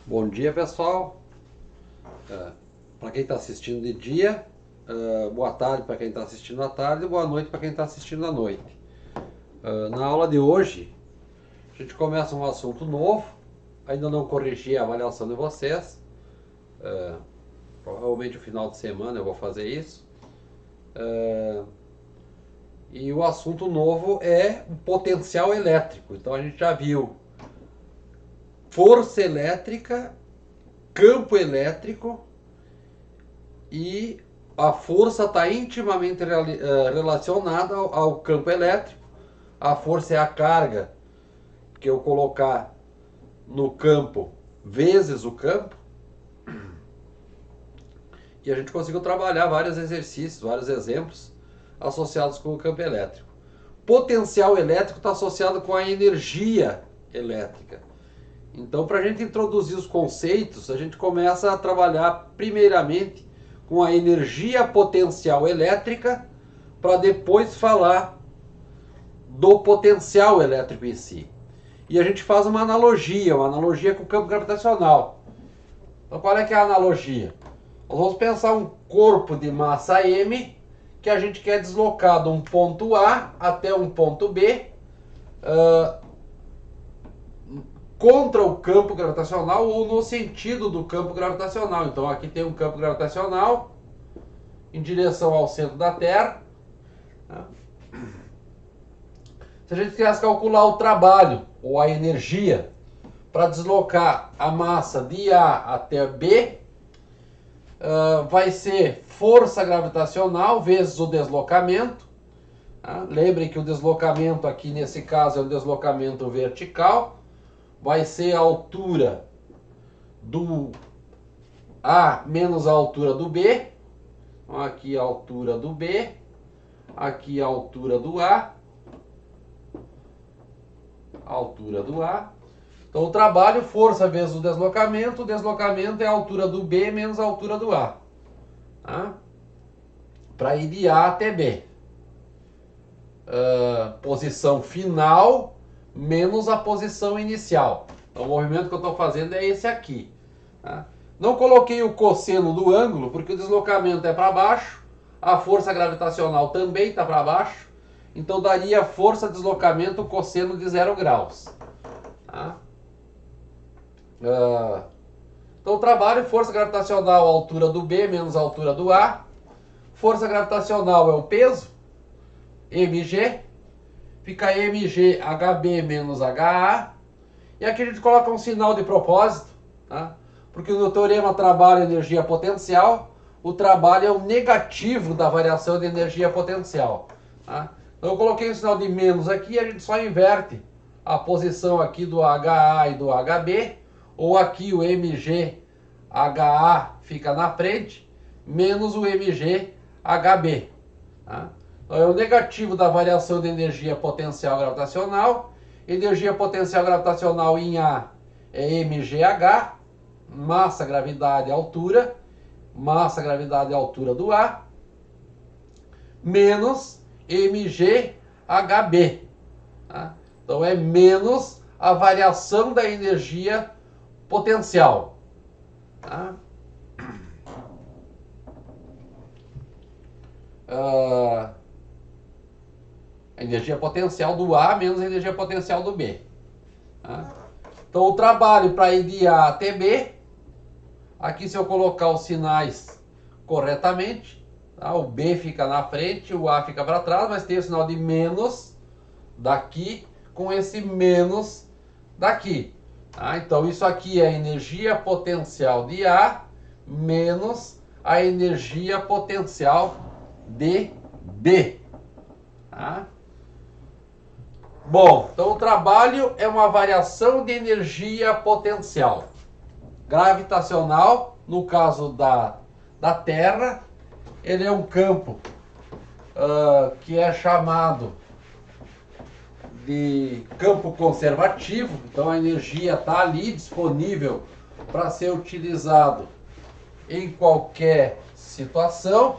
Bom dia, pessoal. Para quem está assistindo de dia, boa tarde para quem está assistindo à tarde, boa noite para quem está assistindo à noite. Na aula de hoje, a gente começa um assunto novo. Ainda não corrigi a avaliação de vocês. Provavelmente no final de semana eu vou fazer isso. E o assunto novo é o potencial elétrico. Então a gente já viu força elétrica, campo elétrico, e a força está intimamente relacionada ao campo elétrico. A força é a carga que eu colocar no campo vezes o campo. E a gente conseguiu trabalhar vários exercícios, vários exemplos associados com o campo elétrico. Potencial elétrico está associado com a energia elétrica. Então, para a gente introduzir os conceitos, a gente começa a trabalhar primeiramente com a energia potencial elétrica, para depois falar do potencial elétrico em si. E a gente faz uma analogia com o campo gravitacional. Então, qual é que é a analogia? Nós vamos pensar um corpo de massa M que a gente quer deslocar de um ponto A até um ponto B contra o campo gravitacional ou no sentido do campo gravitacional. Então aqui tem um campo gravitacional em direção ao centro da Terra. Se a gente quisesse calcular o trabalho ou a energia para deslocar a massa de A até B, vai ser força gravitacional vezes o deslocamento. Lembrem que o deslocamento aqui nesse caso é um deslocamento vertical. Vai ser a altura do A menos a altura do B. Então, aqui a altura do B, aqui a altura do A, Então o trabalho, força vezes o deslocamento é a altura do B menos a altura do A. Para ir de A até B. Posição final menos a posição inicial. Então o movimento que eu estou fazendo é esse aqui. Não coloquei o cosseno do ângulo, porque o deslocamento é para baixo, a força gravitacional também está para baixo, então daria força deslocamento cosseno de 0 graus. Então trabalho, força gravitacional, altura do B menos a altura do A. Força gravitacional é o peso, mg, fica mg hb menos ha. E aqui a gente coloca um sinal de propósito, porque no teorema trabalho energia potencial, o trabalho é o negativo da variação de energia potencial. Então eu coloquei o sinal de menos aqui, a gente só inverte a posição aqui do HA e do HB, ou aqui o MG HA fica na frente, menos o MG HB. Então é o negativo da variação de energia potencial gravitacional. Energia potencial gravitacional em A é mgh, massa, gravidade, altura, massa, gravidade, altura do A, menos mg hb. Então é menos a variação da energia potencial. A energia potencial do A menos a energia potencial do B. Então o trabalho para ir de A até B, aqui se eu colocar os sinais corretamente, o B fica na frente, o A fica para trás, mas tem o sinal de menos daqui com esse menos daqui. Então isso aqui é a energia potencial de A menos a energia potencial de B. Bom, então o trabalho é uma variação de energia potencial gravitacional. No caso da Terra, ele é um campo que é chamado de campo conservativo. Então a energia está ali disponível para ser utilizado em qualquer situação.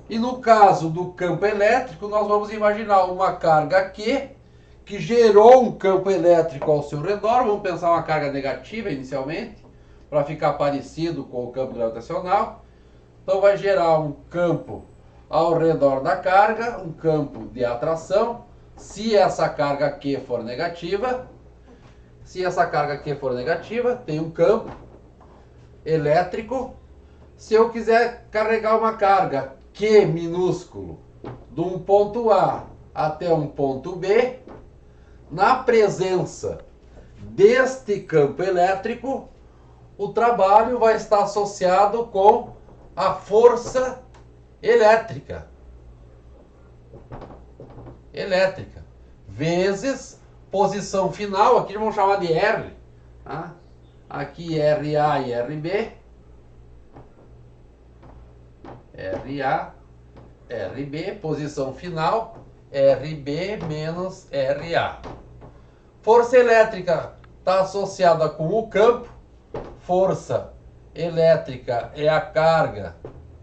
E no caso do campo elétrico, nós vamos imaginar uma carga Q que gerou um campo elétrico ao seu redor. Vamos pensar uma carga negativa inicialmente. para ficar parecido com o campo gravitacional. Então vai gerar um campo ao redor da carga, um campo de atração, se essa carga Q for negativa. Se essa carga Q for negativa, tem um campo elétrico. Se eu quiser carregar uma carga Q minúsculo de um ponto A até um ponto B, na presença deste campo elétrico, o trabalho vai estar associado com a força elétrica. Vezes posição final, aqui vamos chamar de R. Tá? Aqui RA e RB. RA, RB, posição final, RB menos RA. Força elétrica está associada com o campo. Força elétrica é a carga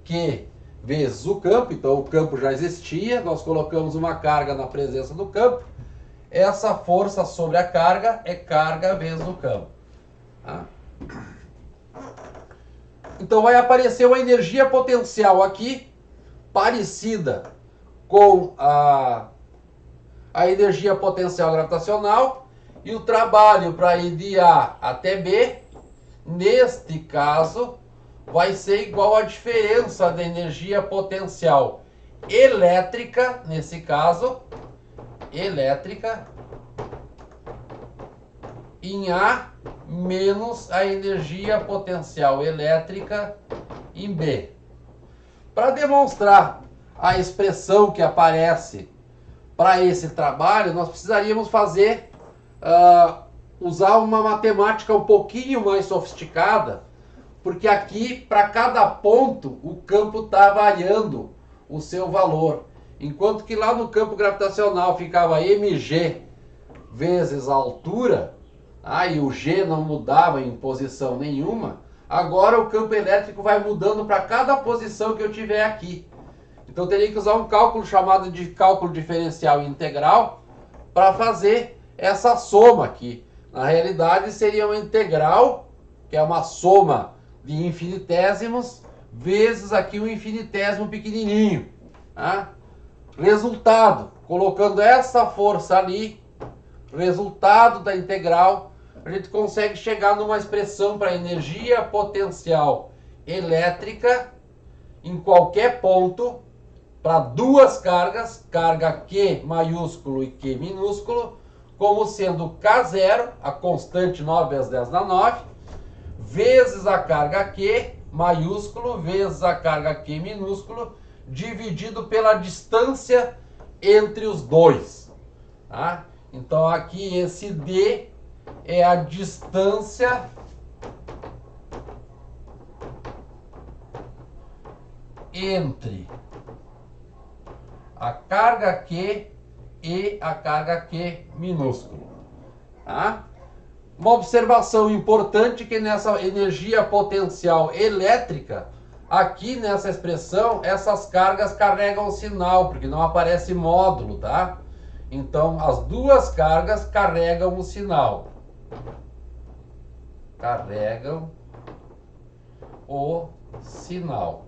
Q vezes o campo. Então o campo já existia, nós colocamos uma carga na presença do campo. Essa força sobre a carga é carga vezes o campo. Tá? Então vai aparecer uma energia potencial aqui, parecida com a energia potencial gravitacional, e o trabalho para ir de A até B, neste caso, vai ser igual à diferença da energia potencial elétrica, nesse caso, elétrica, em A menos a energia potencial elétrica em B. Para demonstrar a expressão que aparece para esse trabalho, nós precisaríamos fazer, usar uma matemática um pouquinho mais sofisticada, porque aqui, para cada ponto, o campo está variando o seu valor. Enquanto que lá no campo gravitacional ficava mg vezes a altura, e o G não mudava em posição nenhuma, agora o campo elétrico vai mudando para cada posição que eu tiver aqui. Então eu teria que usar um cálculo chamado de cálculo diferencial integral para fazer essa soma aqui. Na realidade seria uma integral, que é uma soma de infinitésimos, vezes aqui um infinitésimo pequenininho. Tá? Resultado, colocando essa força ali, resultado da integral, a gente consegue chegar numa expressão para energia potencial elétrica em qualquer ponto, para duas cargas, carga Q maiúsculo e Q minúsculo, como sendo K0, a constante 9 vezes 10 na 9, vezes a carga Q maiúsculo, vezes a carga Q minúsculo, dividido pela distância entre os dois. Tá? Então aqui esse D é a distância entre a carga Q e a carga Q minúsculo. Tá? Uma observação importante que nessa energia potencial elétrica, aqui nessa expressão, essas cargas carregam o sinal, porque não aparece módulo, tá? Então, as duas cargas carregam o sinal. Carregam o sinal.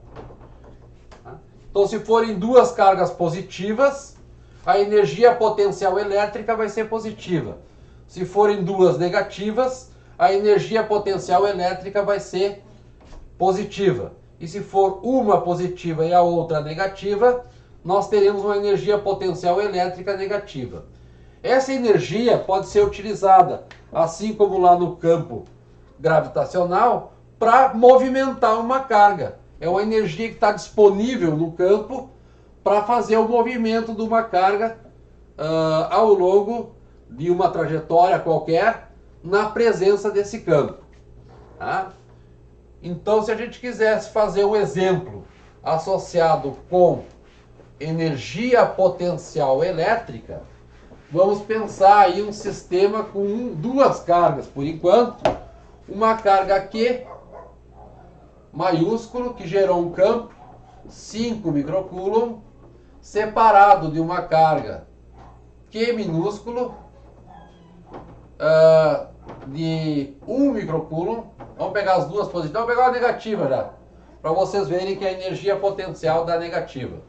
Então, se forem duas cargas positivas, a energia potencial elétrica vai ser positiva. Se forem duas negativas, a energia potencial elétrica vai ser positiva. E se for uma positiva e a outra negativa, nós teremos uma energia potencial elétrica negativa. Essa energia pode ser utilizada, assim como lá no campo gravitacional, para movimentar uma carga. É uma energia que está disponível no campo para fazer o movimento de uma carga ao longo de uma trajetória qualquer, na presença desse campo. Tá? Então, se a gente quisesse fazer um exemplo associado com energia potencial elétrica, vamos pensar aí um sistema com duas cargas, por enquanto. Uma carga Q maiúsculo, que gerou um campo 5 microcoulomb, separado de uma carga Q minúsculo de 1 microcoulomb, Vamos pegar as duas positivas, vamos pegar uma negativa já, para vocês verem que a energia potencial da negativa.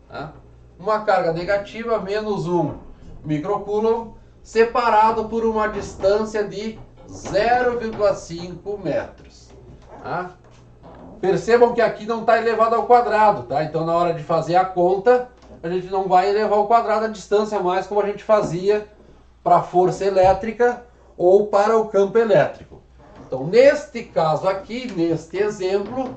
Tá? Uma carga negativa menos 1 microcoulomb separado por uma distância de 0,5 metros. Tá? Percebam que aqui não está elevado ao quadrado, tá? Então na hora de fazer a conta, a gente não vai elevar ao quadrado a distância mais como a gente fazia para a força elétrica ou para o campo elétrico. Então neste caso aqui, neste exemplo,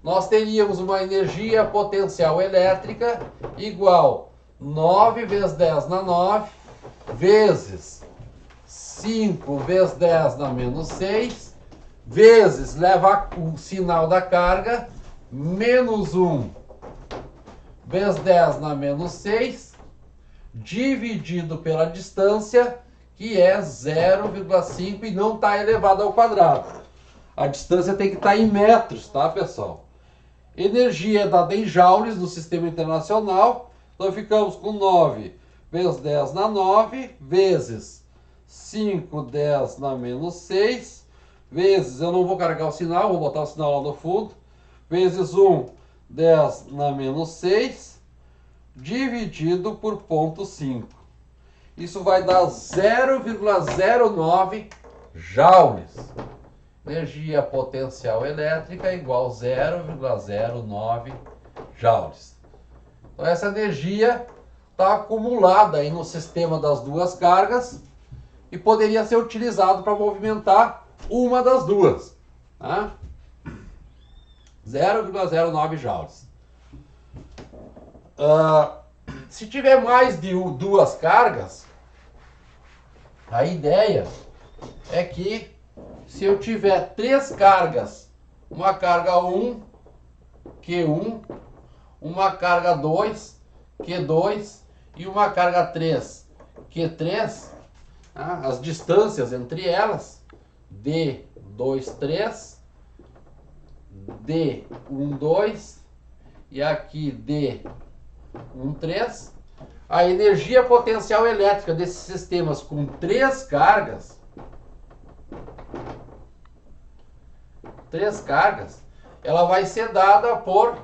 nós teríamos uma energia potencial elétrica igual 9 vezes 10 na 9 vezes 5 vezes 10 na menos 6 vezes, leva o sinal da carga, menos 1 vezes 10 na menos 6, dividido pela distância, que é 0,5 e não está elevado ao quadrado. A distância tem que estar em metros, tá, pessoal? Energia é dada em joules no sistema internacional, então ficamos com 9 vezes 10 na 9, vezes 5, 10 na menos 6, vezes, eu não vou carregar o sinal, vou botar o sinal lá no fundo, vezes 1, 10 na menos 6, dividido por 0,5. Isso vai dar 0,09 joules. Energia potencial elétrica igual 0,09 joules. Então essa energia está acumulada aí no sistema das duas cargas e poderia ser utilizado para movimentar uma das duas, tá? 0,09 joules. Se tiver mais de duas cargas, a ideia é que se eu tiver três cargas, uma carga 1, Q1, uma carga 2, Q2 e uma carga 3, Q3, tá? As distâncias entre elas, D23, D12 e aqui D13, a energia potencial elétrica desses sistemas com três cargas, ela vai ser dada por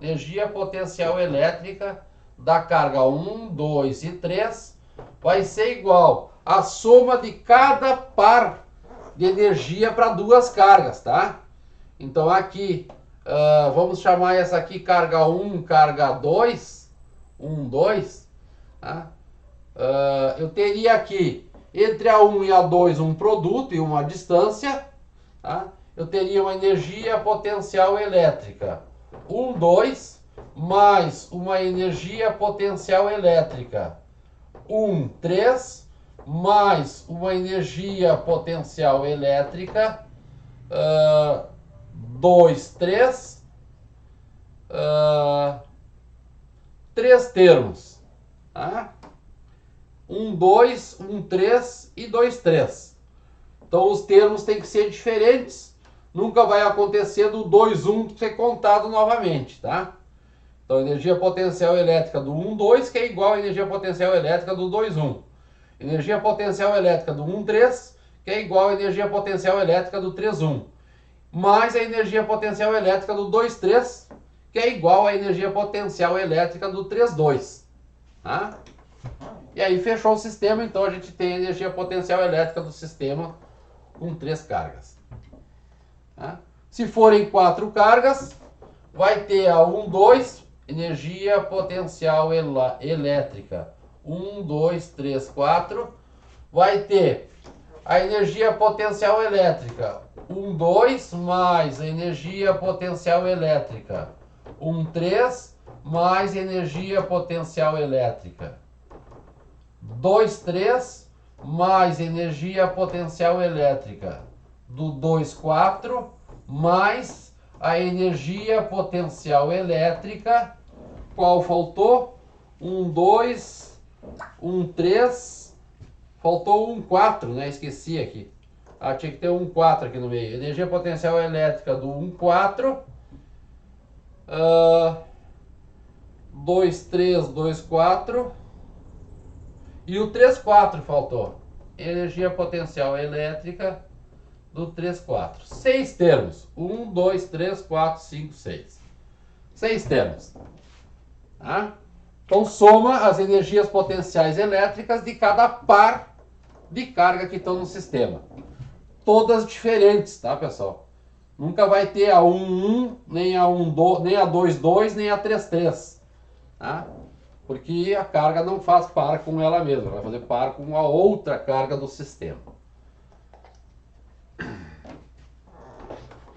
energia potencial elétrica da carga 1, 2 e 3, vai ser igual à soma de cada par de energia para duas cargas, tá? Então aqui, vamos chamar essa aqui carga 1, carga 2, 1, 2, tá? Eu teria aqui, entre a 1 e a 2, um produto e uma distância, tá? Eu teria uma energia potencial elétrica 1, 2, mais uma energia potencial elétrica 1, 3, mais uma energia potencial elétrica 2, 3, 3 termos, tá? 1, 2, 1, 3 e 2, 3. Então os termos têm que ser diferentes. Nunca vai acontecer do 2, 1 ser contado novamente, tá? Então energia potencial elétrica do 1, 2, que é igual à energia potencial elétrica do 2, 1. Energia potencial elétrica do 1, 3, que é igual à energia potencial elétrica do 3, 1. Mais a energia potencial elétrica do 2, 3, que é igual à energia potencial elétrica do 3, 2. Tá? E aí fechou o sistema, então a gente tem a energia potencial elétrica do sistema com 3 cargas. Tá? Se forem 4 cargas, vai ter a 1, 2, energia potencial elétrica 1, 2, 3, 4. Vai ter a energia potencial elétrica 1, 2, mais a energia potencial elétrica 1, 3, mais energia potencial elétrica 2, 3, mais energia potencial elétrica do 2, 4, mais a energia potencial elétrica, qual faltou? 1, 2, 1, 3, faltou 1, 4, né? Esqueci aqui. Tinha que ter 1, 4 aqui no meio. Energia potencial elétrica do 1, 4, 2, 3, 2, 4, e o 3, 4 faltou. Energia potencial elétrica do 3, 4. 6 termos. 1, 2, 3, 4, 5, 6. 6 termos. Tá? Então soma as energias potenciais elétricas de cada par de carga que estão no sistema. Todas diferentes, tá, pessoal? Nunca vai ter a 1,1, nem a 1,2, nem a 2,2, nem a 3,3. Tá? Porque a carga não faz par com ela mesma, vai fazer par com a outra carga do sistema.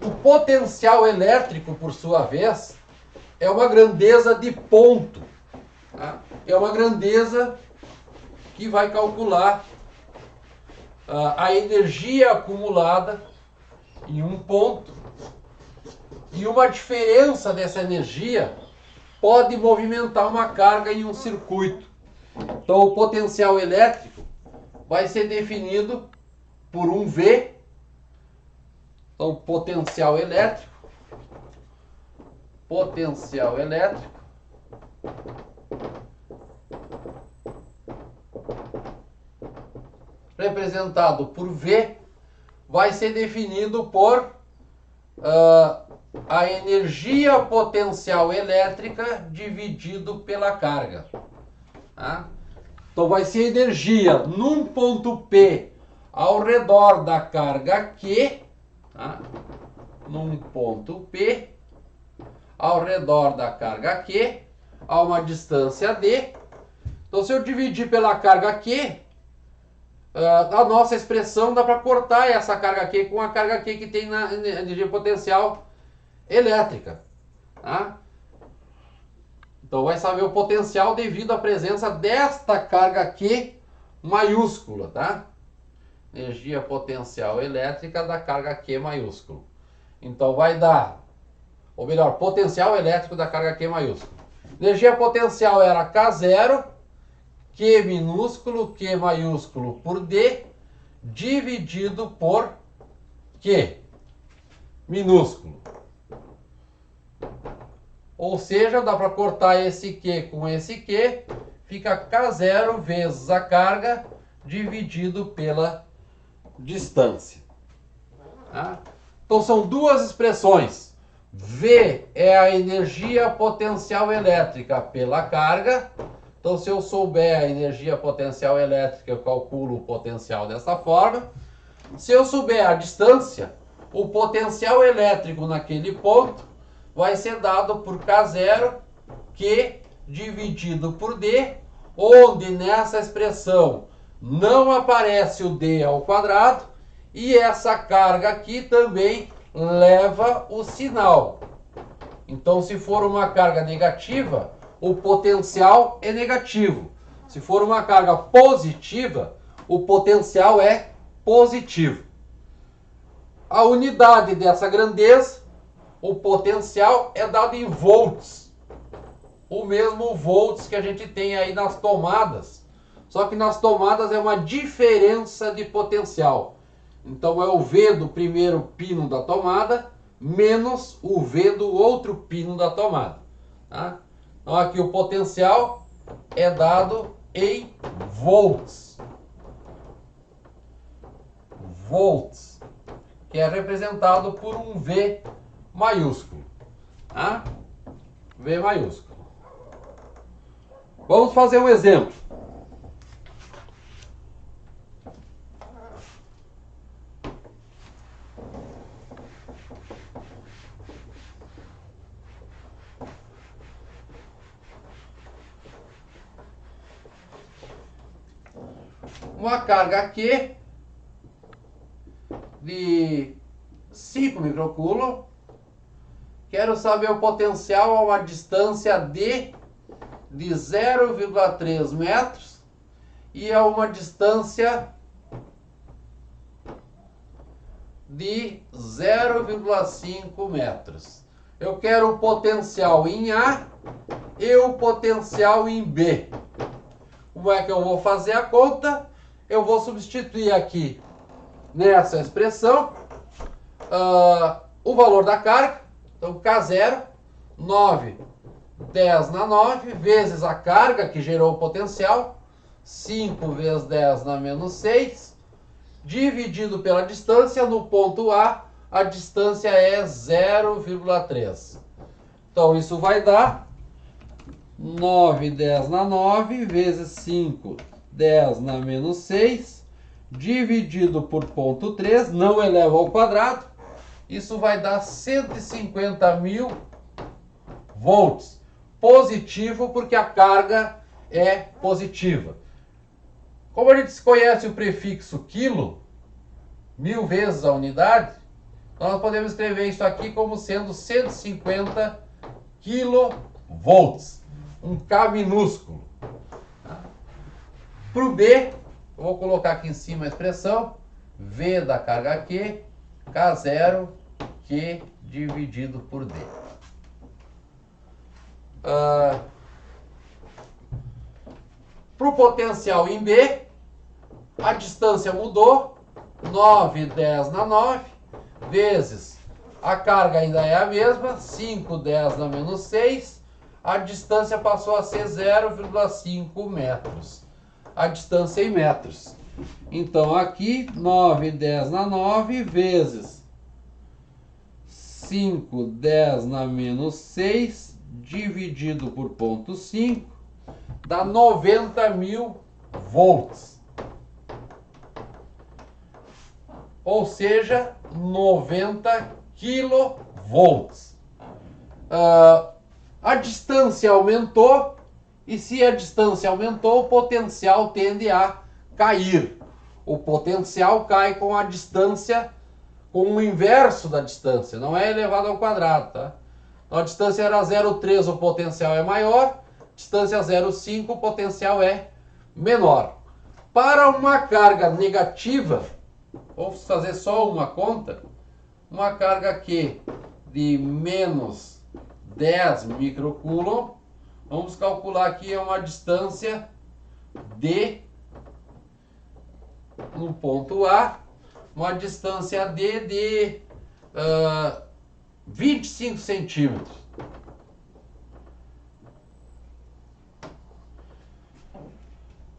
O potencial elétrico, por sua vez, é uma grandeza de ponto. Tá? É uma grandeza que vai calcular a energia acumulada em um ponto, e uma diferença dessa energia pode movimentar uma carga em um circuito. Então o potencial elétrico vai ser definido por um V. Então potencial elétrico representado por V vai ser definido por a energia potencial elétrica dividido pela carga. Tá? Então vai ser energia num ponto P ao redor da carga Q, tá? Num ponto P ao redor da carga Q a uma distância D. Então se eu dividir pela carga Q, a nossa expressão dá para cortar essa carga Q com a carga Q que tem na energia potencial elétrica. Tá? Então vai saber o potencial devido à presença desta carga Q maiúscula. Tá? Energia potencial elétrica da carga Q maiúsculo. Então vai dar, ou melhor, potencial elétrico da carga Q maiúsculo. Energia potencial era K0, Q minúsculo, Q maiúsculo por D, dividido por Q minúsculo. Ou seja, dá para cortar esse Q com esse Q, fica K0 vezes a carga dividido pela distância. Tá? Então são duas expressões. V é a energia potencial elétrica pela carga. Então, se eu souber a energia potencial elétrica, eu calculo o potencial dessa forma. Se eu souber a distância, o potencial elétrico naquele ponto vai ser dado por K0, Q dividido por D, onde nessa expressão não aparece o D ao quadrado, e essa carga aqui também leva o sinal. Então, se for uma carga negativa, o potencial é negativo. Se for uma carga positiva, o potencial é positivo. A unidade dessa grandeza, o potencial, é dado em volts. O mesmo volts que a gente tem aí nas tomadas. Só que nas tomadas é uma diferença de potencial. Então é o V do primeiro pino da tomada menos o V do outro pino da tomada. Tá? Então aqui o potencial é dado em volts. Volts, que é representado por um V maiúsculo. Tá? V maiúsculo. Vamos fazer um exemplo. Uma carga Q de 5 microcoulomb. Quero saber o potencial a uma distância D de 0,3 metros e a uma distância de 0,5 metros. Eu quero o potencial em A e o potencial em B. Como é que eu vou fazer a conta? Eu vou substituir aqui nessa expressão o valor da carga. Então K0, 9, 10 na 9, vezes a carga que gerou o potencial, 5 vezes 10 na menos 6, dividido pela distância. No ponto A distância é 0,3. Então, isso vai dar 9, 10 na 9, vezes 5, 10 na menos 6, dividido por ponto 3, não eleva ao quadrado. Isso vai dar 150.000 volts. Positivo, porque a carga é positiva. Como a gente conhece o prefixo quilo, 1000 vezes a unidade, nós podemos escrever isso aqui como sendo 150 kV, um K minúsculo. Para o B, eu vou colocar aqui em cima a expressão V da carga Q, K0, Q dividido por D. Para o potencial em B, a distância mudou, 9, 10 na 9, vezes a carga ainda é a mesma, 5, 10 na menos 6, a distância passou a ser 0,5 metros. A distância em metros. Então aqui, 9, 10 na 9, vezes 5, 10 na menos 6, dividido por ponto 5, dá 90.000 volts. Ou seja, 90 kilovolts. A distância aumentou, e se a distância aumentou, o potencial tende a cair. O potencial cai com a distância, com o inverso da distância, não é elevado ao quadrado, tá? Então, a distância era 0,3, o potencial é maior, distância 0,5, o potencial é menor. Para uma carga negativa, vamos fazer só uma conta, uma carga Q de menos 10 microcoulomb, vamos calcular aqui uma distância D no ponto A, uma distância D de 25 centímetros.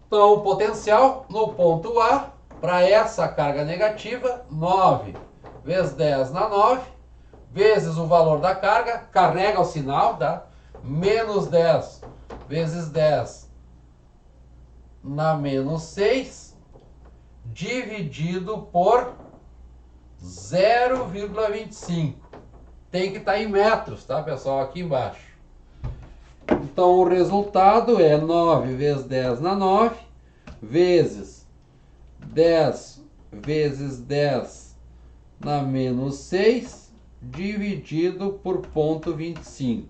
Então, o potencial no ponto A, para essa carga negativa, 9 vezes 10 na 9, vezes o valor da carga, carrega o sinal, tá? Menos 10 vezes 10 na menos 6, dividido por 0,25. Tem que estar em metros, tá, pessoal? Aqui embaixo. Então, o resultado é 9 vezes 10 na 9, vezes 10 vezes 10 na menos 6, dividido por ponto 25.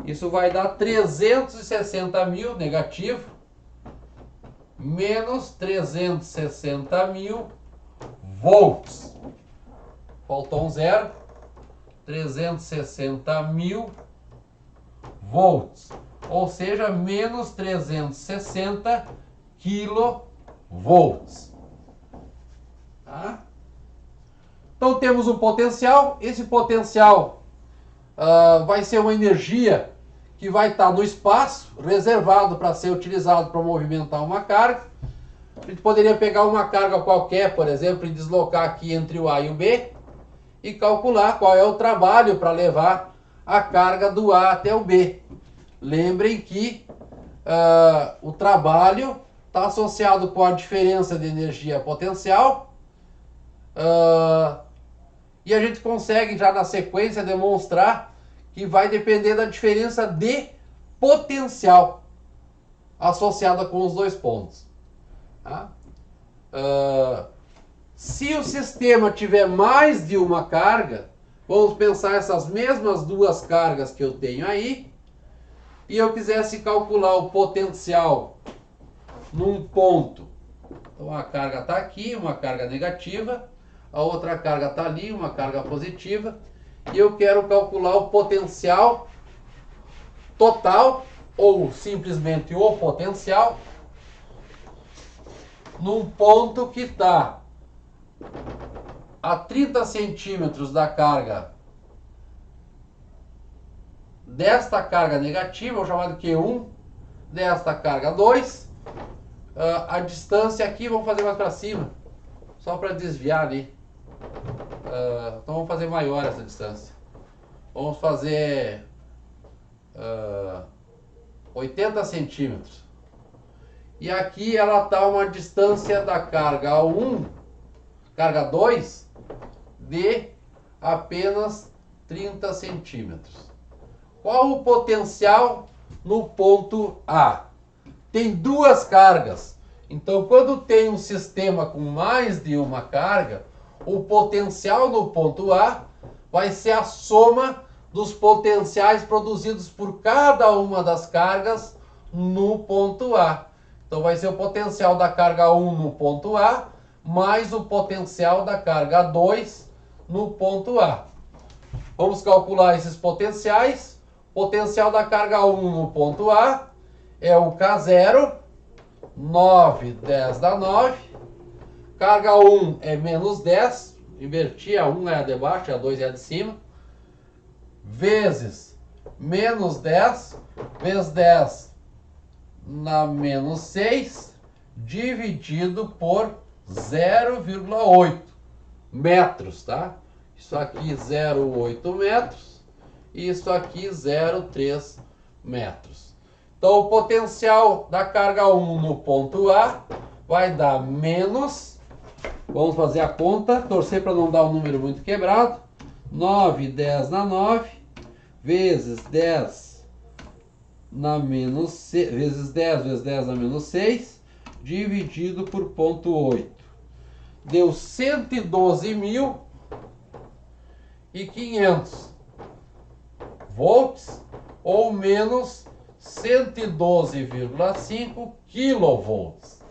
Isso vai dar 360.000 negativo, menos 360.000 volts. Faltou um zero. 360.000 volts. Ou seja, menos 360 kilovolts. Tá? Então temos um potencial. Esse potencial vai ser uma energia que vai estar no espaço, reservado para ser utilizado para movimentar uma carga. A gente poderia pegar uma carga qualquer, por exemplo, e deslocar aqui entre o A e o B, e calcular qual é o trabalho para levar a carga do A até o B. Lembrem que o trabalho está associado com a diferença de energia potencial, e a gente consegue já na sequência demonstrar que vai depender da diferença de potencial associada com os dois pontos. Tá? Se o sistema tiver mais de uma carga, vamos pensar essas mesmas duas cargas que eu tenho aí, e eu quisesse calcular o potencial num ponto. Então a carga está aqui, uma carga negativa, a outra carga está ali, uma carga positiva, e eu quero calcular o potencial total, ou simplesmente o potencial, num ponto que está a 30 centímetros da carga, desta carga negativa, o chamado Q1, desta carga 2, a distância aqui, vamos fazer mais para cima, só para desviar ali. Então vamos fazer maior essa distância. Vamos fazer 80 centímetros. E aqui ela está uma distância da carga 1, carga 2, de apenas 30 centímetros. Qual o potencial no ponto A? Tem duas cargas. Então, quando tem um sistema com mais de uma carga, o potencial no ponto A vai ser a soma dos potenciais produzidos por cada uma das cargas no ponto A. Então, vai ser o potencial da carga 1 no ponto A, mais o potencial da carga 2 no ponto A. Vamos calcular esses potenciais. Potencial da carga 1 no ponto A é o K0, 9, 10 dá 9. Carga 1 é menos 10, inverti, a 1 é a de baixo, a 2 é a de cima. Vezes menos 10, vezes 10 na menos 6, dividido por 0,8 metros, tá? Isso aqui 0,8 metros e isso aqui 0,3 metros. Então o potencial da carga 1 no ponto A vai dar menos, vamos fazer a conta, torcer para não dar um número muito quebrado, 9, 10 na 9, vezes 10 na menos 6, vezes 10 na menos 6, dividido por 0,8. Deu 112.500 volts ou menos 112,5 kilovolts.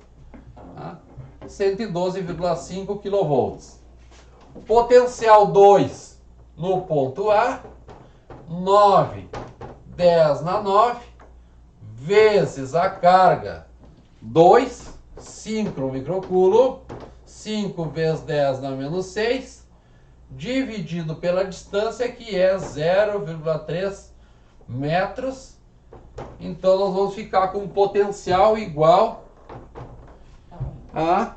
Tá? 112,5 kilovolts. Potencial 2 no ponto A, 9, 10 na 9, vezes a carga 2, 5 no microcoulomb, 5 vezes 10 na menos 6, dividido pela distância, que é 0,3 metros. Então nós vamos ficar com um potencial igual a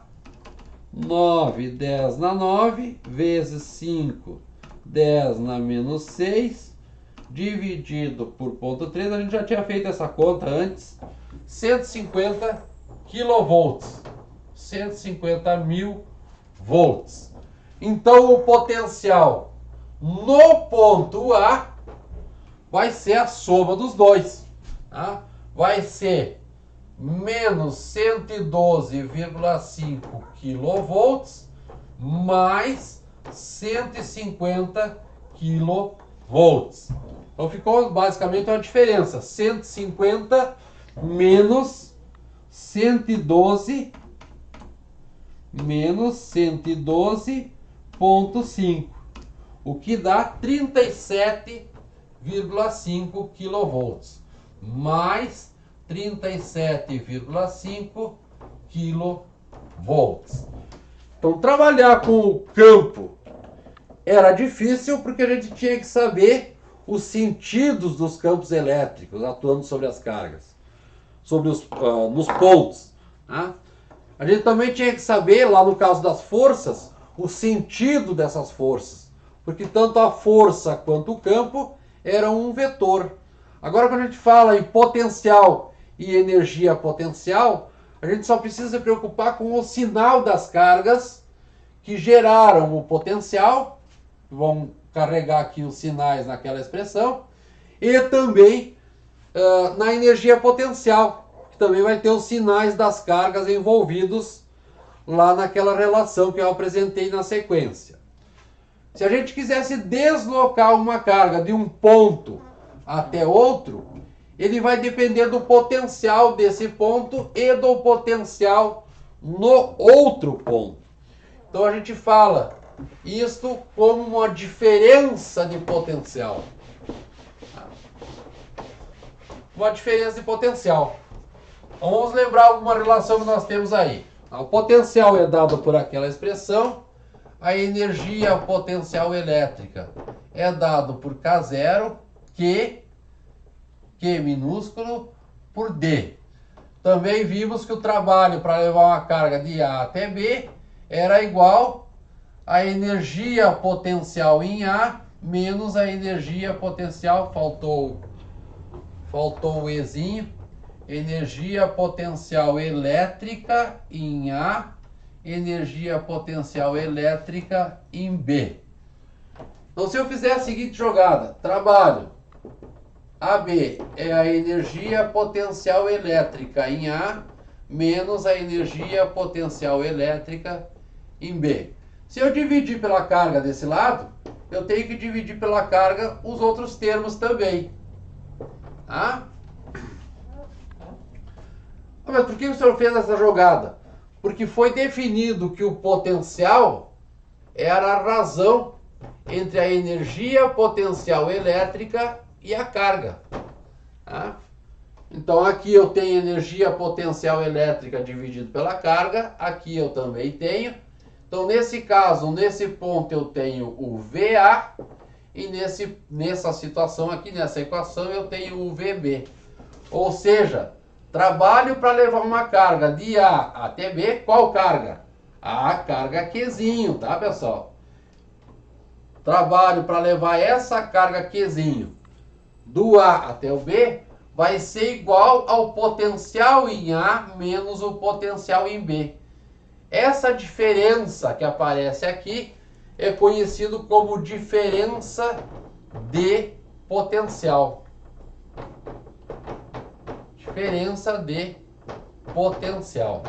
9, 10 na 9, vezes 5, 10 na menos 6, dividido por 0,3, a gente já tinha feito essa conta antes, 150 kilovolts, 150.000 volts. Então o potencial no ponto A vai ser a soma dos dois, tá? Vai ser menos 112,5 kilovolts mais 150 kilovolts. Então ficou basicamente uma diferença, 150 menos 112 menos 112,5, o que dá 37,5 kilovolts, mais 37,5 kilovolts. Então trabalhar com o campo era difícil porque a gente tinha que saber os sentidos dos campos elétricos atuando sobre as cargas, sobre nos pontos. Tá? A gente também tinha que saber, lá no caso das forças, o sentido dessas forças, porque tanto a força quanto o campo eram um vetor. Agora, quando a gente fala em potencial e energia potencial, a gente só precisa se preocupar com o sinal das cargas que geraram o potencial, vão carregar aqui os sinais naquela expressão, e também na energia potencial, que também vai ter os sinais das cargas envolvidos lá naquela relação que eu apresentei na sequência. Se a gente quisesse deslocar uma carga de um ponto até outro, ele vai depender do potencial desse ponto e do potencial no outro ponto. Então a gente fala isto como uma diferença de potencial. Uma diferença de potencial. Então vamos lembrar alguma relação que nós temos aí. O potencial é dado por aquela expressão, a energia potencial elétrica é dado por K0, Q minúsculo, por D. Também vimos que o trabalho para levar uma carga de A até B era igual a energia potencial em A menos a energia potencial, faltou o Ezinho, energia potencial elétrica em A, energia potencial elétrica em B. Então, se eu fizer a seguinte jogada, trabalho, AB é a energia potencial elétrica em A, menos a energia potencial elétrica em B. Se eu dividir pela carga desse lado, eu tenho que dividir pela carga os outros termos também. Tá? Mas por que o senhor fez essa jogada? Porque foi definido que o potencial era a razão entre a energia potencial elétrica e a carga. Tá? Então aqui eu tenho energia potencial elétrica dividido pela carga, aqui eu também tenho. Então nesse caso, nesse ponto eu tenho o VA e nessa situação aqui, nessa equação, eu tenho o VB. Ou seja, trabalho para levar uma carga de A até B, qual carga? A carga Qzinho, tá pessoal? Trabalho para levar essa carga Qzinho do A até o B vai ser igual ao potencial em A menos o potencial em B. Essa diferença que aparece aqui é conhecido como diferença de potencial. Diferença de potencial.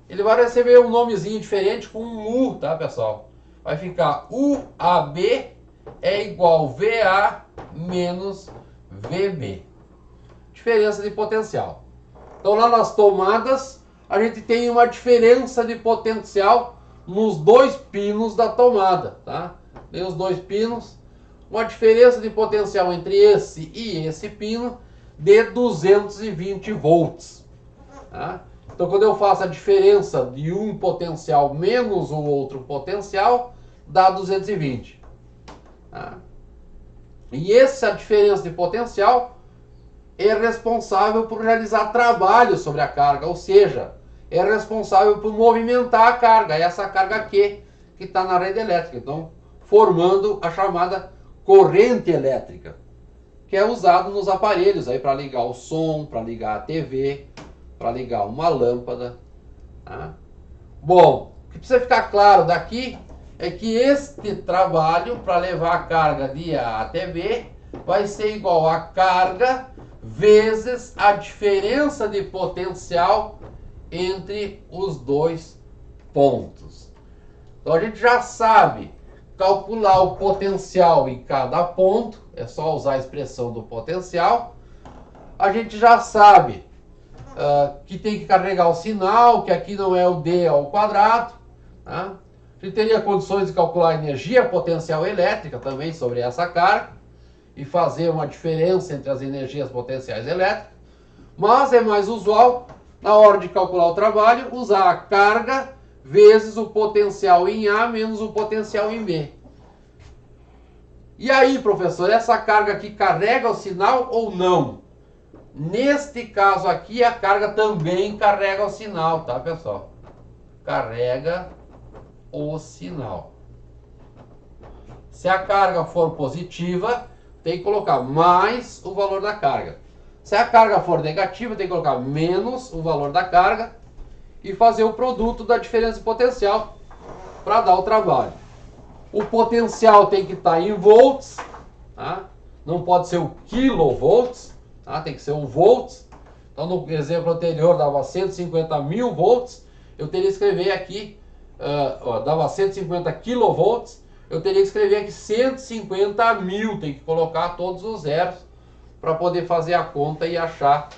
Ele vai receber um nomezinho diferente com um U, tá pessoal? Vai ficar UAB é igual VA menos VB. Diferença de potencial. Então lá nas tomadas, a gente tem uma diferença de potencial nos dois pinos da tomada, tá? Tem os dois pinos, uma diferença de potencial entre esse e esse pino de 220 volts, tá? Então quando eu faço a diferença de um potencial menos o outro potencial, dá 220. Tá? E essa diferença de potencial é responsável por realizar trabalho sobre a carga, ou seja, é responsável por movimentar a carga, essa carga Q que está na rede elétrica, então formando a chamada corrente elétrica, que é usado nos aparelhos aí para ligar o som, para ligar a TV, para ligar uma lâmpada. Tá? Bom, o que precisa ficar claro daqui é que este trabalho para levar a carga de A até B vai ser igual a carga vezes a diferença de potencial entre os dois pontos. Então a gente já sabe calcular o potencial em cada ponto, é só usar a expressão do potencial. A gente já sabe que tem que carregar o sinal, que aqui não é o D ao quadrado. Tá? A gente teria condições de calcular a energia potencial elétrica também sobre essa carga e fazer uma diferença entre as energias potenciais elétricas, mas é mais usual, na hora de calcular o trabalho, usar a carga vezes o potencial em A menos o potencial em B. E aí, professor, essa carga aqui carrega o sinal ou não? Neste caso aqui, a carga também carrega o sinal, tá, pessoal? Carrega o sinal. Se a carga for positiva, tem que colocar mais o valor da carga. Se a carga for negativa, tem que colocar menos o valor da carga e fazer o produto da diferença de potencial para dar o trabalho. O potencial tem que estar em volts, tá? Não pode ser o kilovolts, tá? Tem que ser o volts. Então no exemplo anterior dava 150 mil volts, eu teria que escrever aqui, dava 150 kilovolts, eu teria que escrever aqui 150 mil, tem que colocar todos os zeros para poder fazer a conta e achar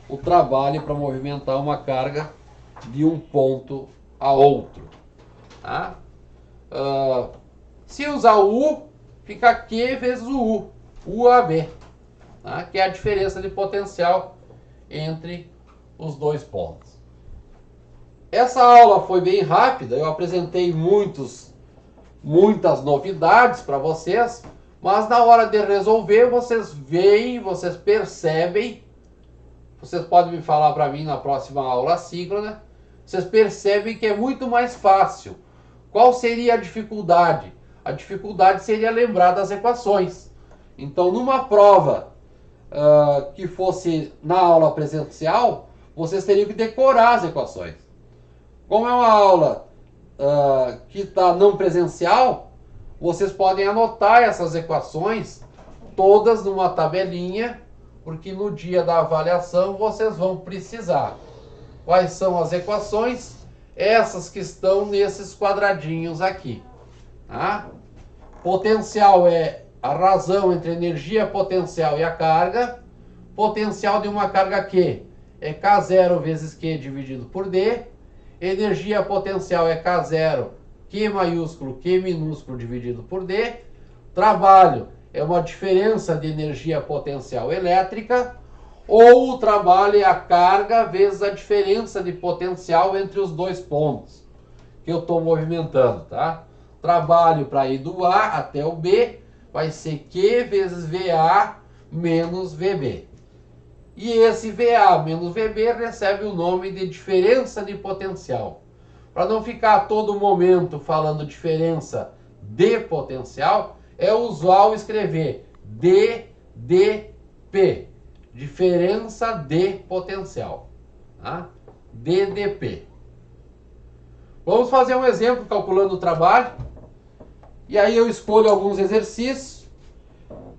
o trabalho para movimentar uma carga de um ponto a outro. Tá? Se usar o U, fica Q vezes o U, UAB, tá? Que é a diferença de potencial entre os dois pontos. Essa aula foi bem rápida, eu apresentei muitas novidades para vocês, mas na hora de resolver, vocês veem, vocês percebem, vocês podem me falar para mim na próxima aula síncrona, vocês percebem que é muito mais fácil. Qual seria a dificuldade? A dificuldade seria lembrar das equações. Então, numa prova que fosse na aula presencial, vocês teriam que decorar as equações. Como é uma aula que está não presencial, vocês podem anotar essas equações todas numa tabelinha, porque no dia da avaliação vocês vão precisar. Quais são as equações? Essas que estão nesses quadradinhos aqui. Tá? Potencial é a razão entre a energia potencial e a carga. Potencial de uma carga Q é K0 vezes Q dividido por D. Energia potencial é K0, Q maiúsculo, Q minúsculo dividido por D. Trabalho é uma diferença de energia potencial elétrica. Ou o trabalho é a carga vezes a diferença de potencial entre os dois pontos que eu estou movimentando, tá? Trabalho para ir do A até o B vai ser Q vezes VA menos VB. E esse VA menos VB recebe o nome de diferença de potencial. Para não ficar a todo momento falando diferença de potencial, é usual escrever DDP. Diferença de potencial. Tá? DDP. Vamos fazer um exemplo calculando o trabalho. E aí eu escolho alguns exercícios.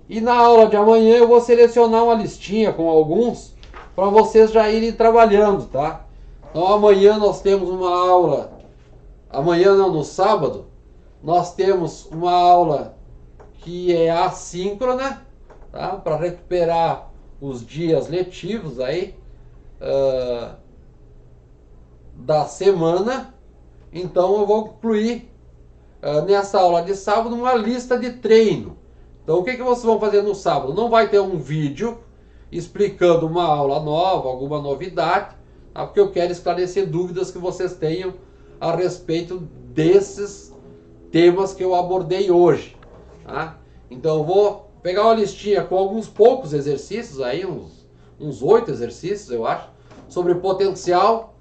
E na aula de amanhã eu vou selecionar uma listinha com alguns para vocês já irem trabalhando, tá? Então amanhã nós temos uma aula. Amanhã não, no sábado, nós temos uma aula que é assíncrona, tá? Para recuperar os dias letivos aí da semana. Então eu vou incluir nessa aula de sábado uma lista de treino. Então o que vocês vão fazer no sábado? Não vai ter um vídeo explicando uma aula nova, alguma novidade, tá? Porque eu quero esclarecer dúvidas que vocês tenham a respeito desses temas que eu abordei hoje, tá? Então eu vou pegar uma listinha com alguns poucos exercícios aí, uns 8 exercícios eu acho, sobre potencial,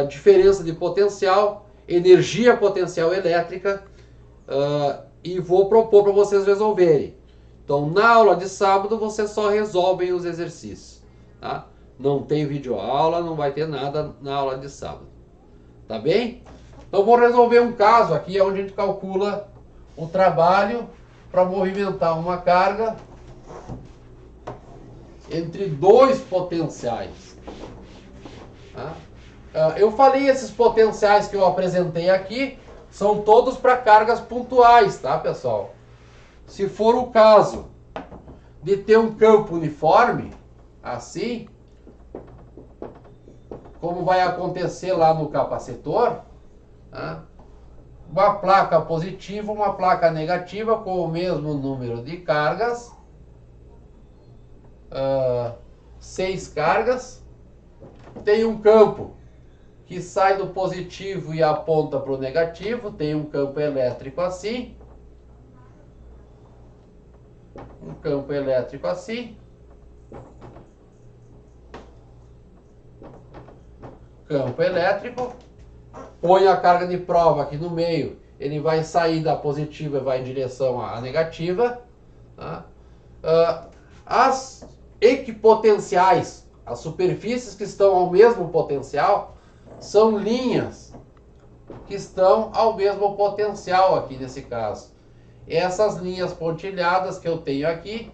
diferença de potencial, energia potencial elétrica, e vou propor para vocês resolverem. Então na aula de sábado vocês só resolvem os exercícios, tá? Não tem videoaula, não vai ter nada na aula de sábado, tá bem? Então vou resolver um caso aqui onde a gente calcula o trabalho para movimentar uma carga entre dois potenciais. Tá? Eu falei, esses potenciais que eu apresentei aqui são todos para cargas pontuais, tá, pessoal? Se for o caso de ter um campo uniforme, assim, como vai acontecer lá no capacitor, tá? Uma placa positiva, uma placa negativa com o mesmo número de cargas, 6 cargas, tem um campo que sai do positivo e aponta para o negativo, tem um campo elétrico assim, campo elétrico, põe a carga de prova aqui no meio, ele vai sair da positiva e vai em direção à negativa. Tá? As equipotenciais, as superfícies que estão ao mesmo potencial, são linhas que estão ao mesmo potencial aqui nesse caso. Essas linhas pontilhadas que eu tenho aqui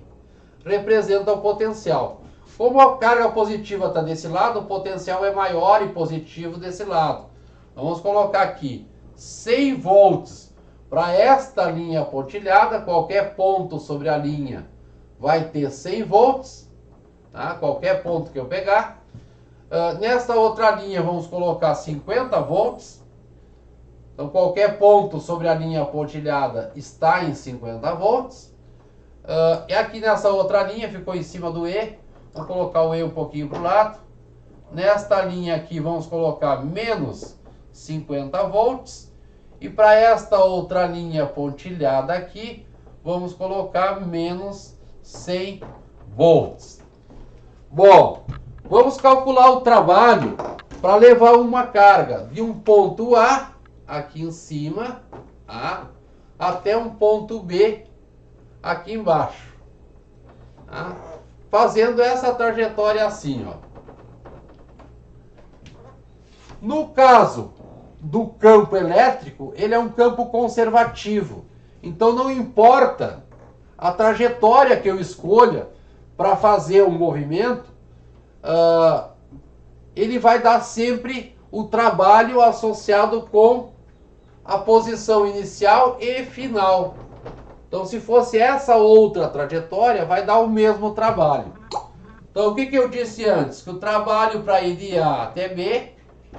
representam o potencial. Como a carga positiva está desse lado, o potencial é maior e positivo desse lado. Vamos colocar aqui 100 volts para esta linha pontilhada. Qualquer ponto sobre a linha vai ter 100 volts. Tá? Qualquer ponto que eu pegar. Nesta outra linha vamos colocar 50 volts. Então qualquer ponto sobre a linha pontilhada está em 50 volts. E aqui nessa outra linha ficou em cima do E. Vou colocar o E um pouquinho para o lado. Nesta linha aqui vamos colocar menos 50 volts. E para esta outra linha pontilhada aqui, vamos colocar menos 100 volts. Bom, vamos calcular o trabalho para levar uma carga de um ponto A, aqui em cima, tá? Até um ponto B, aqui embaixo. Tá? Fazendo essa trajetória assim, ó. No caso do campo elétrico, ele é um campo conservativo. Então não importa a trajetória que eu escolha para fazer um movimento, ele vai dar sempre o trabalho associado com a posição inicial e final. Então, se fosse essa outra trajetória, vai dar o mesmo trabalho. Então, o que eu disse antes? Que o trabalho para ir de A até B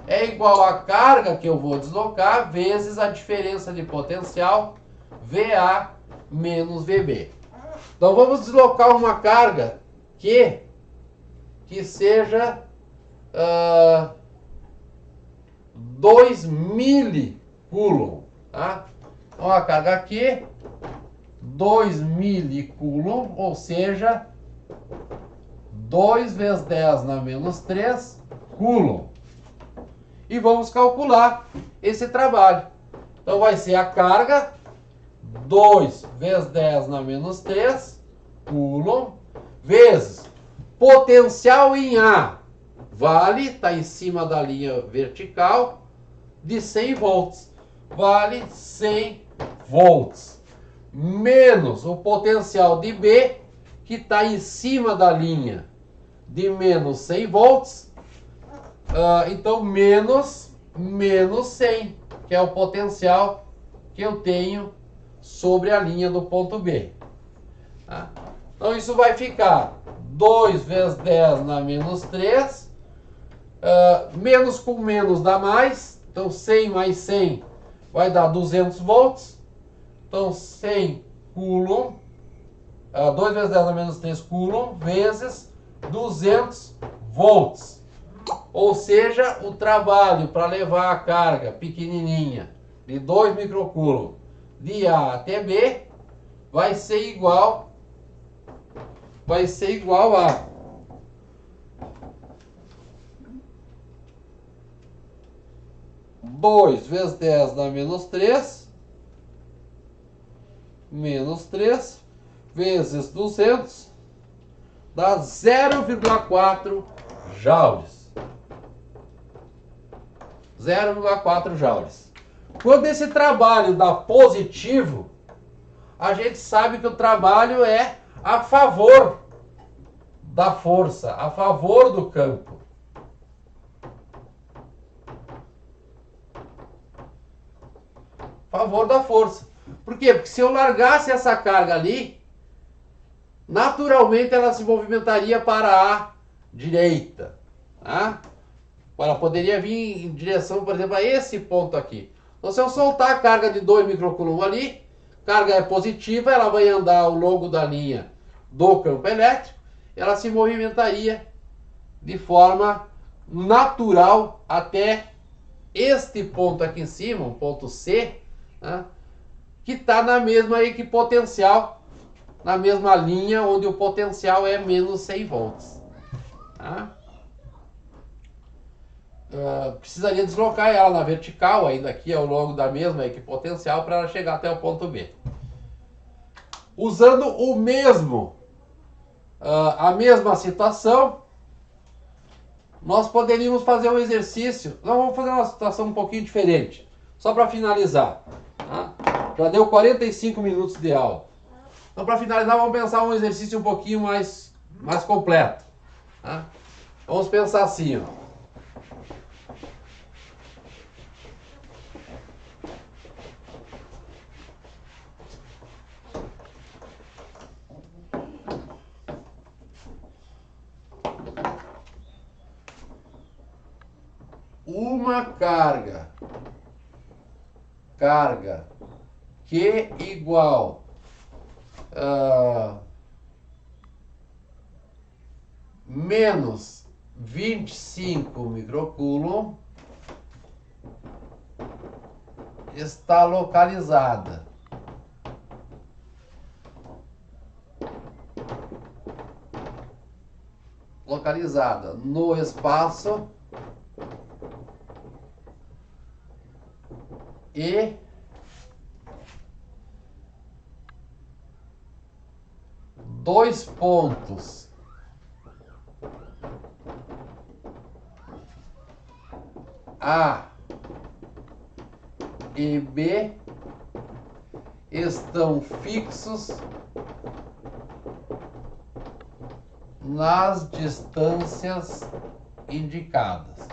é igual à carga que eu vou deslocar vezes a diferença de potencial VA menos VB. Então, vamos deslocar uma carga que seja 2 milicoulomb, tá? Então a carga aqui, 2 milicoulomb, ou seja, 2 vezes 10 na menos 3 coulomb. E vamos calcular esse trabalho. Então vai ser a carga, 2 vezes 10 na menos 3 coulomb, vezes potencial em A, vale, está em cima da linha vertical, de 100 volts. Vale 100 volts. Menos o potencial de B, que está em cima da linha de menos 100 volts. Então, menos 100, que é o potencial que eu tenho sobre a linha do ponto B. Tá? Então, isso vai ficar 2 vezes 10 na menos 3. Menos com menos dá mais. Então, 100 mais 100 vai dar 200 volts. Então, 100 coulomb, 2 vezes 10 na menos 3 coulomb, vezes 200 volts. Ou seja, o trabalho para levar a carga pequenininha de 2 microcoulomb de A até B vai ser igual a 2 vezes 10 dá menos 3, menos 3, vezes 200, dá 0,4 joules. 0,4 joules. Quando esse trabalho dá positivo, a gente sabe que o trabalho é a favor da força, a favor do campo. A favor da força. Por quê? Porque se eu largasse essa carga ali, naturalmente ela se movimentaria para a direita. Tá? Ela poderia vir em direção, por exemplo, a esse ponto aqui. Então, se eu soltar a carga de 2 microcoulomb ali, carga é positiva, ela vai andar ao longo da linha do campo elétrico, ela se movimentaria de forma natural até este ponto aqui em cima, um ponto C, né, que está na mesma equipotencial, na mesma linha onde o potencial é menos 100 volts. Tá? Precisaria deslocar ela na vertical, ainda aqui ao longo da mesma equipotencial, para ela chegar até o ponto B. Usando o mesmo, a mesma situação, nós poderíamos fazer um exercício. Nós vamos fazer uma situação um pouquinho diferente, só para finalizar. Tá? Já deu 45 minutos de aula. Então, para finalizar, vamos pensar um exercício um pouquinho mais completo. Tá? Vamos pensar assim, ó. Uma carga Q igual menos 25 microcoulomb está localizada no espaço E dois pontos A e B estão fixos nas distâncias indicadas.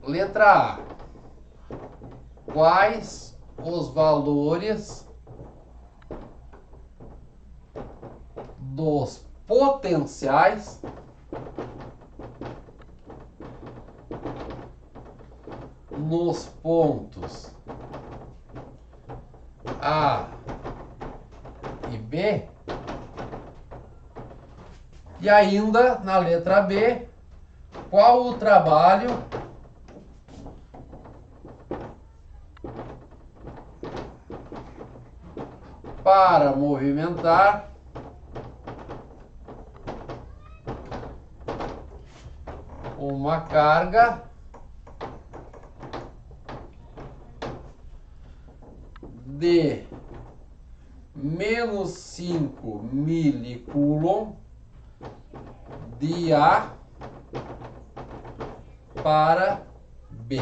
Letra A. Quais os valores dos potenciais nos pontos A e B? E ainda na letra B, qual o trabalho para movimentar uma carga de menos 5 milicoulomb de A para B.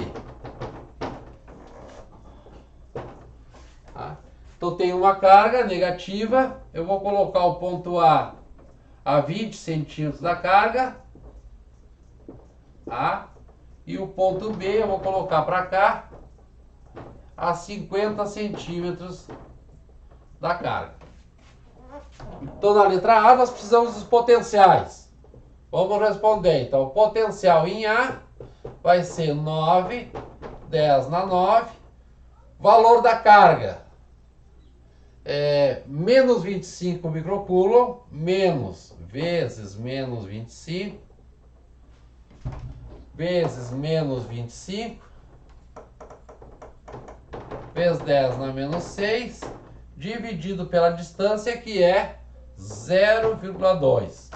Então tem uma carga negativa, eu vou colocar o ponto A 20 centímetros da carga, tá? E o ponto B eu vou colocar para cá a 50 centímetros da carga. Então na letra A nós precisamos dos potenciais. Vamos responder. Então o potencial em A vai ser 9, 10 na 9. Valor da carga é menos 25 microcoulomb, menos vezes menos 25, vezes menos 25, vezes 10 na menos 6, dividido pela distância, que é 0,2.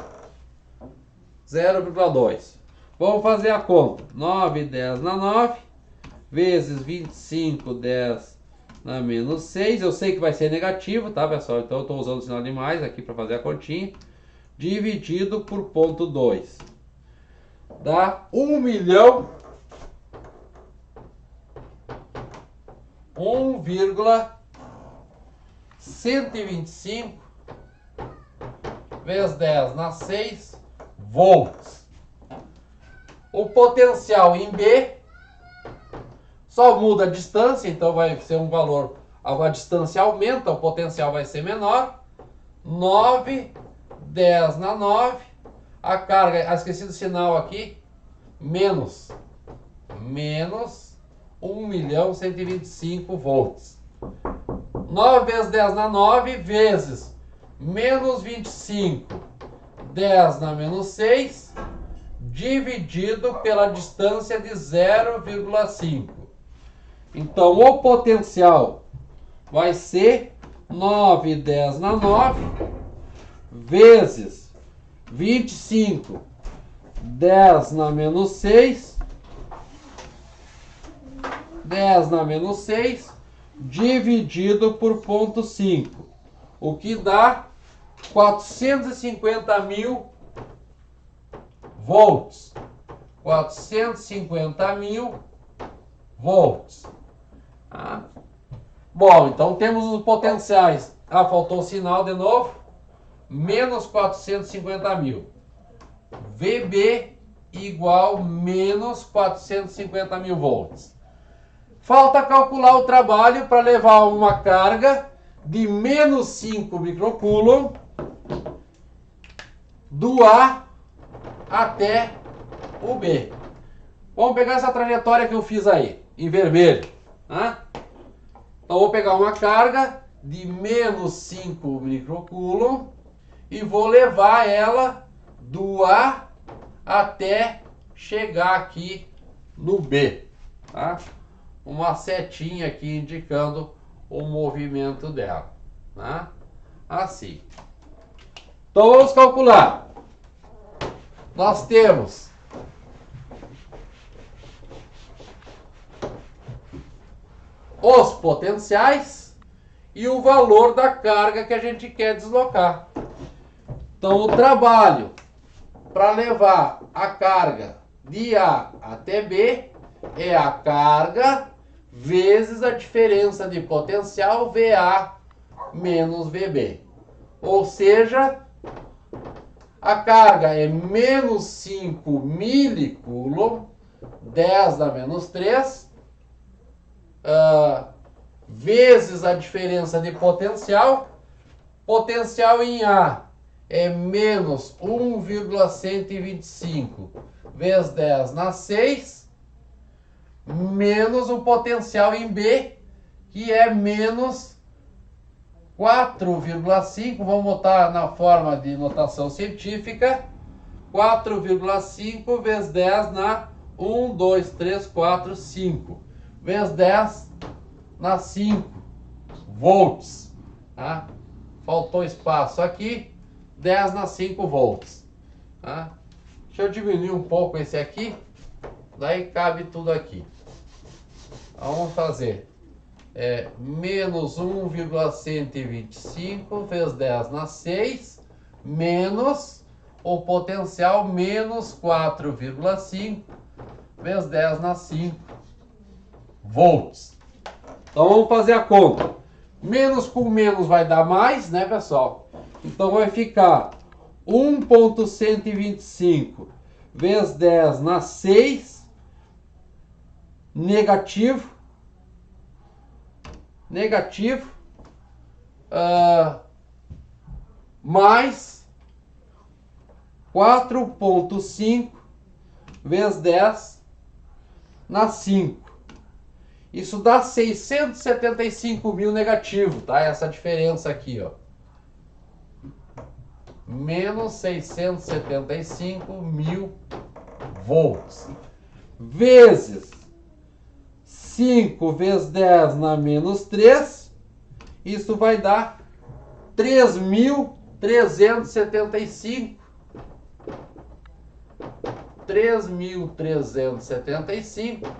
0,2. Vamos fazer a conta. 9, 10 na 9, vezes 25, 10 na menos 6. Eu sei que vai ser negativo, tá, pessoal? Então eu estou usando o sinal de mais aqui para fazer a continha. Dividido por ponto 2. Dá 1,125 vezes 10 na 6 volts. O potencial em B só muda a distância, então vai ser um valor, a distância aumenta, o potencial vai ser menor. 9, 10 na 9, a carga, esqueci do sinal aqui, menos 1.125 volts. 9 vezes 10 na 9 vezes menos 25, 10 na menos 6, dividido pela distância de 0,5. Então o potencial vai ser 9, 10 na 9 vezes 25, 10 na menos 6, 10 na menos 6, dividido por ponto 5, o que dá 450.000 volts. 450.000 volts. Ah. Bom, então temos os potenciais. Ah, faltou o sinal de novo. Menos 450.000. VB igual menos 450.000 volts. Falta calcular o trabalho para levar uma carga de menos 5 microcoulomb do A até o B. Vamos pegar essa trajetória que eu fiz aí, em vermelho. Né? Então vou pegar uma carga de menos 5 microcoulomb e vou levar ela do A até chegar aqui no B. Tá? Uma setinha aqui indicando o movimento dela. Tá? Assim. Então vamos calcular. Nós temos os potenciais e o valor da carga que a gente quer deslocar. Então o trabalho para levar a carga de A até B é a carga vezes a diferença de potencial VA menos VB. Ou seja, a carga é menos 5 milicoulomb, 10 na menos 3, vezes a diferença de potencial. Potencial em A é menos 1,125 vezes 10 na 6, menos o potencial em B, que é menos 4,5, vamos botar na forma de notação científica, 4,5 vezes 10 na 1, 2, 3, 4, 5, vezes 10 na 5 volts. Tá? Faltou espaço aqui, 10 na 5 volts. Tá? Deixa eu diminuir um pouco esse aqui, daí cabe tudo aqui. Então, vamos fazer menos 1,125 vezes 10 na 6, menos o potencial menos 4,5 vezes 10 na 5 volts. Então vamos fazer a conta. Menos com menos vai dar mais, né, pessoal? Então vai ficar 1,125 vezes 10 na 6 negativo, mais 4,5 vezes 10 na 5. Isso dá 675 mil negativo, tá? Essa diferença aqui, ó. Menos 675 mil volts. Vezes 5 vezes 10 na menos 3. Isso vai dar 3.375. 3.375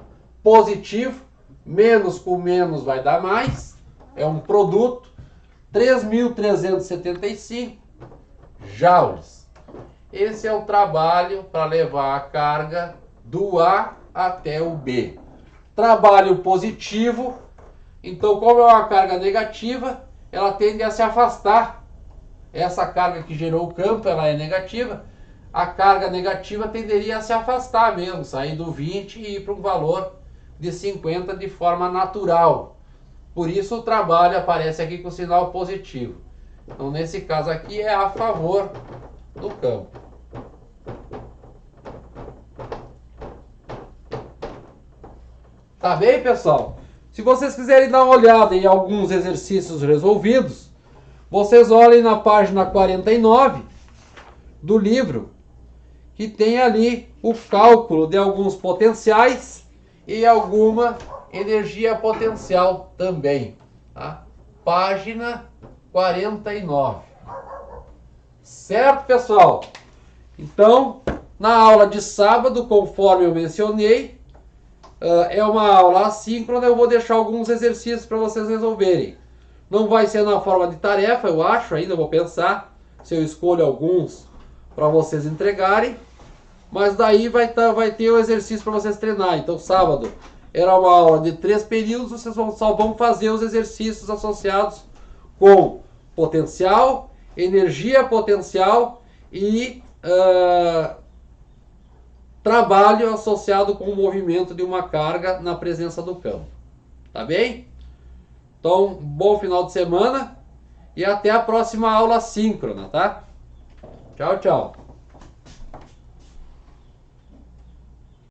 positivo. Menos com menos vai dar mais. É um produto. 3.375 joules. Esse é o trabalho para levar a carga do A até o B. Trabalho positivo. Então, como é uma carga negativa, ela tende a se afastar. Essa carga que gerou o campo, ela é negativa. A carga negativa tenderia a se afastar mesmo, sair do 20 e ir para um valor de 50 de forma natural. Por isso o trabalho aparece aqui com sinal positivo. Então nesse caso aqui é a favor do campo. Tá bem, pessoal? Se vocês quiserem dar uma olhada em alguns exercícios resolvidos, vocês olhem na página 49 do livro, que tem ali o cálculo de alguns potenciais e alguma energia potencial também. Tá? Página 49. Certo, pessoal? Então, na aula de sábado, conforme eu mencionei, é uma aula assíncrona, eu vou deixar alguns exercícios para vocês resolverem. Não vai ser na forma de tarefa, eu acho, ainda vou pensar se eu escolho alguns para vocês entregarem. Mas daí vai ter o exercício para vocês treinar. Então sábado era uma aula de 3 períodos, vocês só vão fazer os exercícios associados com potencial, energia potencial e trabalho associado com o movimento de uma carga na presença do campo. Tá bem? Então, bom final de semana e até a próxima aula síncrona, tá? Tchau, tchau.